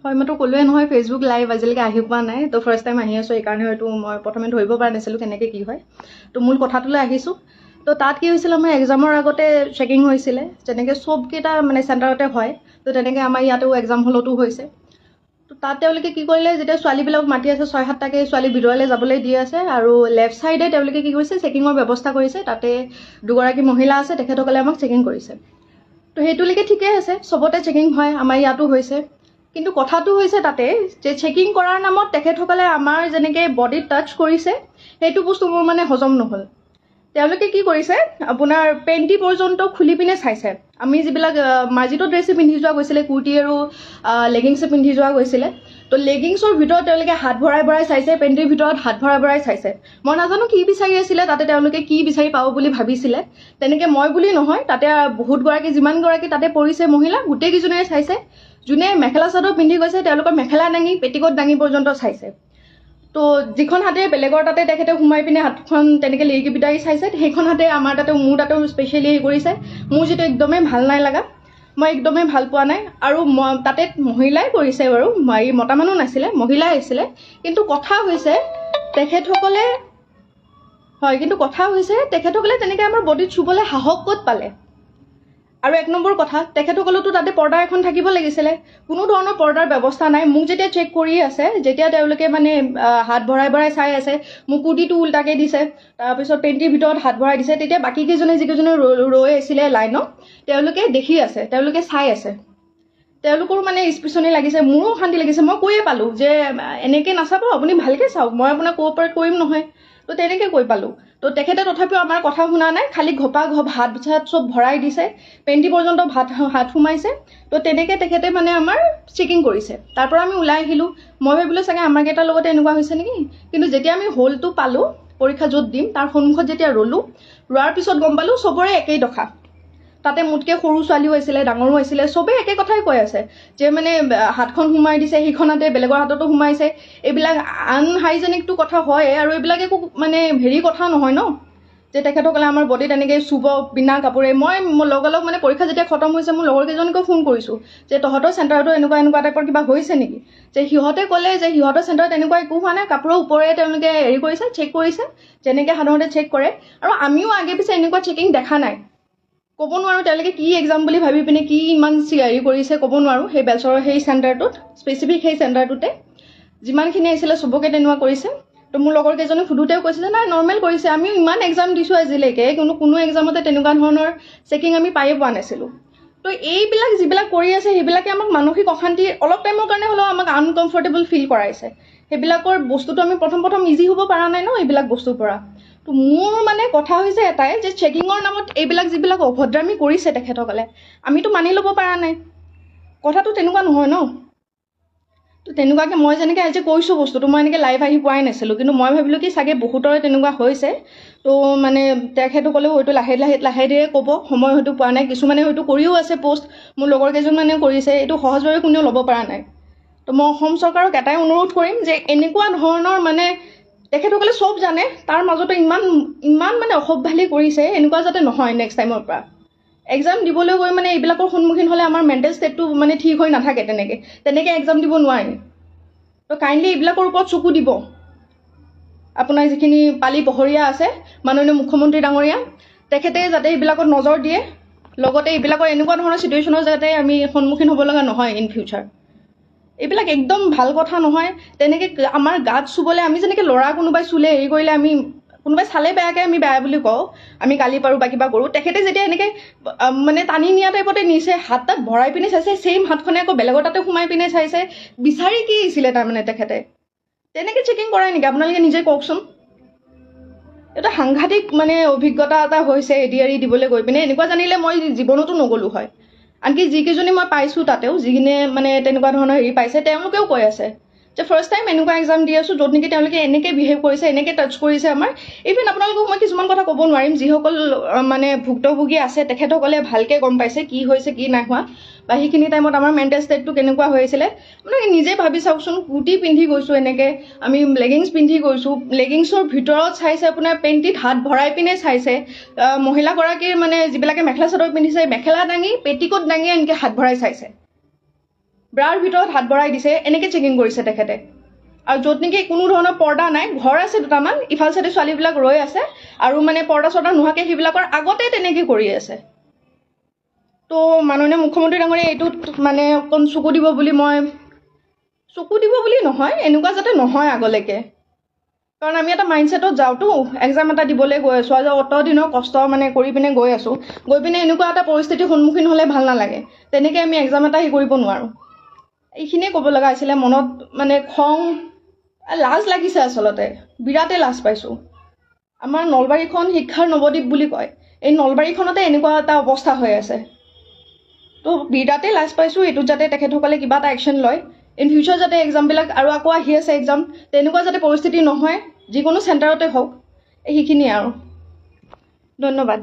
হয় মইতো ক'লোৱে নহয় ফেচবুক লাইভ আজিলৈকে আহি পোৱা নাই তো ফাৰ্ষ্ট টাইম আহি আছোঁ এইকাৰণে হয়তো মই প্ৰথমে ধৰিব পৰা নাছিলোঁ কেনেকৈ কি হয় তো মূল কথাটোলৈ আহিছোঁ তো তাত কি হৈছিলে আমাৰ এক্সামৰ আগতে চেকিং হৈছিলে যেনেকৈ চবকেইটা মানে চেণ্টাৰতে হয় তো তেনেকৈ আমাৰ ইয়াতেও এক্সাম হলতো হৈছে তো তাত তেওঁলোকে কি কৰিলে যেতিয়া ছোৱালীবিলাক মাতি আছে 6-7টাকৈ ছোৱালী ভিতৰলৈ যাবলৈ দি আছে আৰু লেফ্ট ছাইডে তেওঁলোকে কি কৰিছে চেকিঙৰ ব্যৱস্থা কৰিছে তাতে দুগৰাকী মহিলা আছে তেখেতসকলে আমাক চেকিং কৰিছে তো সেইটোলৈকে ঠিকেই আছে চবতে চেকিং হয় আমাৰ ইয়াতো হৈছে কিন্তু কথাটো হৈছে তাতে যে চেকিং কৰাৰ নামত তেখেতসকলে আমাৰ যেনেকৈ বডিত টাচ কৰিছে সেইটো বস্তু মোৰ মানে হজম নহ'ল তেওঁলোকে কি কৰিছে আপোনাৰ পেণ্টি পৰ্যন্ত খুলি পিনে চাইছে আমি যিবিলাক মাৰ্জিত ড্ৰেছে পিন্ধি যোৱা গৈছিলে কুৰ্তি আৰু লেগিংছে পিন্ধি যোৱা গৈছিলে তো লেগিংছৰ ভিতৰত তেওঁলোকে হাত ভৰাই ভৰাই চাইছে পেণ্টিৰ ভিতৰত হাত ভৰাই ভৰাই চাইছে মই নাজানো কি বিচাৰি আছিলে তাতে তেওঁলোকে কি বিচাৰি পাব বুলি ভাবিছিলে তেনেকৈ মই বুলি নহয় তাতে বহুতগৰাকী যিমানগৰাকী তাতে পৰিছে মহিলা গোটেইকেইজনীয়ে চাইছে যোনে মেখেলা চাদৰ পিন্ধি গৈছে তেওঁলোকৰ মেখেলা দাঙি পেটিকোট দাঙি পৰ্যন্ত চাইছে তো যিখন হাতে বেলেগৰ তাতে তেখেতে সোমাই পিনে হাতখন তেনেকৈ লেৰিকি বিটাৰি চাইছে সেইখন হাতে আমাৰ তাতে মোৰ তাতেও স্পেচিয়েলি হেৰি কৰিছে মোৰ যিটো একদমেই ভাল নাই লগা মই একদমেই ভাল পোৱা নাই আৰু তাতে মহিলাই কৰিছে বাৰু এই মতা মানুহ নাছিলে মহিলাই আছিলে কিন্তু কথা হৈছে তেখেতসকলে তেনেকৈ আমাৰ বডিত চুবলৈ সাহস ক'ত পালে আৰু এক নম্বৰ কথা তেখেতসকলেতো তাতে পৰ্দা এখন থাকিব লাগিছিলে কোনো ধৰণৰ পৰ্দাৰ ব্যৱস্থা নাই মোক যেতিয়া চেক কৰি আছে যেতিয়া তেওঁলোকে মানে হাত ভৰাই ভৰাই চাই আছে মোক কুৰ্তিটো উল্টাকৈ দিছে তাৰপিছত পেণ্টিৰ ভিতৰত হাত ভৰাই দিছে তেতিয়া বাকীকেইজনে যিকেইজনে ৰৈ আছিলে লাইনত তেওঁলোকে দেখি আছে তেওঁলোকে চাই আছে তেওঁলোকৰো মানে স্পেচনি লাগিছে মোৰো অশান্তি লাগিছে মই কৈয়ে পালোঁ যে এনেকৈ নাচাব আপুনি ভালকৈ চাওক মই আপোনাক কোঅপাৰেট কৰিম নহয় তো তেনেকৈ কৈ পালোঁ তো তেখেতে তথাপিও আমাৰ কথা শুনা নাই খালি ঘপা হাত চাত চব ভৰাই দিছে পেণ্টি পৰ্যন্ত হাত সোমাইছে তো তেনেকৈ তেখেতে মানে আমাৰ চেকিং কৰিছে তাৰ পৰা আমি ওলাই আহিলোঁ মই ভাবিলোঁ চাগে আমাৰ কেইটাৰ লগতে এনেকুৱা হৈছে নেকি কিন্তু যেতিয়া আমি হলটো পালোঁ পৰীক্ষা য'ত দিম তাৰ সন্মুখত যেতিয়া ৰোৱাৰ পিছত গম পালোঁ চবৰে একেই দশা তাতে মোতকৈ সৰু ছোৱালীও আছিলে ডাঙৰো আছিলে চবেই একে কথাই কৈ আছে যে মানে হাতখন সোমাই দিছে সেইখন হাতে বেলেগৰ হাততো সোমাইছে এইবিলাক আনহাইজেনিকটো কথা হয় আৰু এইবিলাক একো মানে হেৰি কথা নহয় ন যে তেখেতসকলে আমাৰ বডিত এনেকৈ চুব বিনা কাপোৰে মই লগালগ মানে পৰীক্ষা যেতিয়া খতম হৈছে মোৰ লগৰ কেইজনীকো ফোন কৰিছোঁ যে তহঁতৰ চেণ্টাৰতো এনেকুৱা টাইপৰ কিবা হৈছে নেকি যে সিহঁতে ক'লে যে সিহঁতৰ চেণ্টাৰত এনেকুৱা একো হোৱা নাই কাপোৰৰ ওপৰে তেওঁলোকে হেৰি কৰিছে চেক কৰিছে যেনেকৈ সাধাৰণতে চেক কৰে আৰু আমিও আগে পিছে এনেকুৱা চেকিং দেখা নাই ক'ব নোৱাৰোঁ তেওঁলোকে কি এক্সাম বুলি ভাবি পিনে কি ইমান হেৰি কৰিছে ক'ব নোৱাৰোঁ সেই বেলচৰৰ সেই চেণ্টাৰটোত স্পেচিফিক সেই চেণ্টাৰটোতে যিমানখিনি আহিছিলে চবকে তেনেকুৱা কৰিছে তো মোৰ লগৰ কেইজনে সুধোতেও কৈছে যে নাই নৰ্মেল কৰিছে আমিও ইমান এক্সাম দিছোঁ আজিলৈকে কোনো এক্সামতে তেনেকুৱা ধৰণৰ চেকিং আমি পায়ে পোৱা নাছিলোঁ তো এইবিলাক যিবিলাক কৰি আছে সেইবিলাকে আমাক মানসিক অশান্তি অলপ টাইমৰ কাৰণে হ'লেও আমাক আনকমফৰ্টেবল ফিল কৰাইছে সেইবিলাকৰ বস্তুটো আমি প্ৰথম ইজি হ'ব পৰা নাই ন এইবিলাক বস্তুৰ পৰা তো মোৰ মানে কথা হৈছে এটাই যে চেকিঙৰ নামত এইবিলাক যিবিলাক অভদ্ৰামি কৰিছে তেখেতসকলে আমিতো মানি ল'ব পৰা নাই কথাটো তেনেকুৱা নহয় ন তো তেনেকুৱাকৈ মই যেনেকৈ আজি কৈছোঁ বস্তুটো মই এনেকৈ লাইভ আহি পোৱাই নাছিলোঁ কিন্তু মই ভাবিলোঁ কি চাগে বহুতৰে তেনেকুৱা হৈছে তো মানে তেখেতসকলেও হয়তো লাহে ধীৰে ক'ব সময় হয়তো পোৱা নাই কিছুমানে হয়তো কৰিও আছে পোষ্ট মোৰ লগৰ কেইজনমানেও কৰিছে এইটো সহজভাৱে কোনেও ল'ব পৰা নাই তো মই অসম চৰকাৰক এটাই অনুৰোধ কৰিম যে এনেকুৱা ধৰণৰ মানে তেখেতসকলে চব জানে তাৰ মাজতে ইমান মানে অসভ্যালি কৰিছে এনেকুৱা যাতে নহয় নেক্সট টাইমৰ পৰা এক্সাম দিবলৈ গৈ মানে এইবিলাকৰ সন্মুখীন হ'লে আমাৰ মেণ্টেল ষ্টেটটো মানে ঠিক হৈ নাথাকে তেনেকৈ এক্সাম দিব নোৱাৰি তো কাইণ্ডলি এইবিলাকৰ ওপৰত চকু দিব আপোনাৰ যিখিনি পালি পহৰীয়া আছে মাননীয় মুখ্যমন্ত্ৰী ডাঙৰীয়া তেখেতে যাতে এইবিলাকত নজৰ দিয়ে লগতে এইবিলাকৰ এনেকুৱা ধৰণৰ চিটুৱেশ্যনৰ যাতে আমি সন্মুখীন হ'ব লগা নহয় ইন ফিউচাৰ এইবিলাক একদম ভাল কথা নহয় তেনেকৈ আমাৰ গাত চুবলৈ আমি যেনেকৈ ল'ৰা কোনোবাই চুলে হেৰি কৰিলে আমি কোনোবাই চালে বেয়াকৈ আমি বেয়া বুলি কওঁ আমি গালি পাৰোঁ বা কিবা কৰোঁ তেখেতে যেতিয়া এনেকৈ মানে টানি নিয়া টাইপতে নিছে হাত তাত ভৰাই পিনে চাইছে ছেইম হাতখনে আকৌ বেলেগৰ তাতে সোমাই পিনে চাইছে বিচাৰি কি আহিছিলে তাৰমানে তেখেতে তেনেকৈ চেকিং কৰাই নেকি আপোনালোকে নিজে কওকচোন এটা সাংঘাতিক মানে অভিজ্ঞতা এটা হৈছে এডিআৰি দিবলৈ গৈ পিনে এনেকুৱা জানিলে মই জীৱনতো নগ'লোঁ হয় আনকি যিকেইজনী মই পাইছোঁ তাতেও যিখিনিয়ে মানে তেনেকুৱা ধৰণৰ হেৰি পাইছে তেওঁলোকেও কৈ আছে যে ফাৰ্ষ্ট টাইম এনেকুৱা এক্সাম দি আছোঁ য'ত নেকি তেওঁলোকে এনেকৈ বিহেভ কৰিছে এনেকৈ টাচ কৰিছে আমাৰ ইভেন আপোনালোকক মই কিছুমান কথা ক'ব নোৱাৰিম যিসকল মানে ভুক্তভোগী আছে তেখেতসকলে ভালকৈ গম পাইছে কি হৈছে কি নাই হোৱা বা সেইখিনি টাইমত আমাৰ মেণ্টেল ষ্টেটটো কেনেকুৱা হৈ আছিলে মানে নিজে ভাবি চাওকচোন কুৰ্তি পিন্ধি গৈছোঁ এনেকৈ আমি লেগিংছ পিন্ধি গৈছোঁ লেগিংছৰ ভিতৰত চাইছে আপোনাৰ পেণ্টিত হাত ভৰাই পিনে চাইছে মহিলাগৰাকীৰ মানে যিবিলাকে মেখেলা চাদৰ পিন্ধিছে মেখেলা দাঙি পেটিকোট দাঙি এনেকৈ হাত ভৰাই চাইছে ব্ৰাৰ ভিতৰত হাত ভৰাই দিছে, এনেকৈ চেকিং কৰিছে তেখেতে। আৰু য'ত নেকি কোনো ধৰণৰ পৰ্দা নাই, ঘৰ আছে দুটামান, ইফাল চাইডে ছোৱালীবিলাক ৰৈ আছে আৰু মানে পৰ্দা চৰ্দা নোহোৱাকৈ সেইবিলাকৰ আগতে তেনেকৈ কৰি আছে। তো মাননীয় মুখ্যমন্ত্ৰী ডাঙৰীয়া এইটোত মানে অকণ চকু দিব বুলি নহয়, এনেকুৱা যাতে নহয় আগলৈকে। কাৰণ আমি এটা মাইণ্ডছেটত যাওঁতো, এক্সাম এটা দিবলৈ গৈ আছোঁ, আৰু অত দিনৰ কষ্ট মানে কৰি পিনে গৈ আছোঁ, গৈ পিনে এনেকুৱা এটা পৰিস্থিতিৰ সন্মুখীন হ'লে ভাল নালাগে। তেনেকৈ আমি এক্সাম এটা কৰিব নোৱাৰোঁ। এইখিনিয়ে ক'ব লগা হৈছিলে। মনত মানে খং, লাজ লাগিছে, আচলতে বিৰাটেই লাজ পাইছোঁ। আমাৰ নলবাৰীখন শিক্ষাৰ নৱদ্বীপ বুলি কয়, এই নলবাৰীখনতে এনেকুৱা এটা অৱস্থা হৈ আছে। তো বিৰাটেই লাজ পাইছোঁ। এইটোত যাতে তেখেতসকলে কিবা এটা একশ্যন লয়। ইন ফিউচাৰ যাতে এক্সামবিলাক আৰু আকৌ আহি আছে এক্সাম, তেনেকুৱা যাতে পৰিস্থিতি নহয়, যিকোনো চেণ্টাৰতে হওক। সেইখিনিয়ে আৰু। ধন্যবাদ।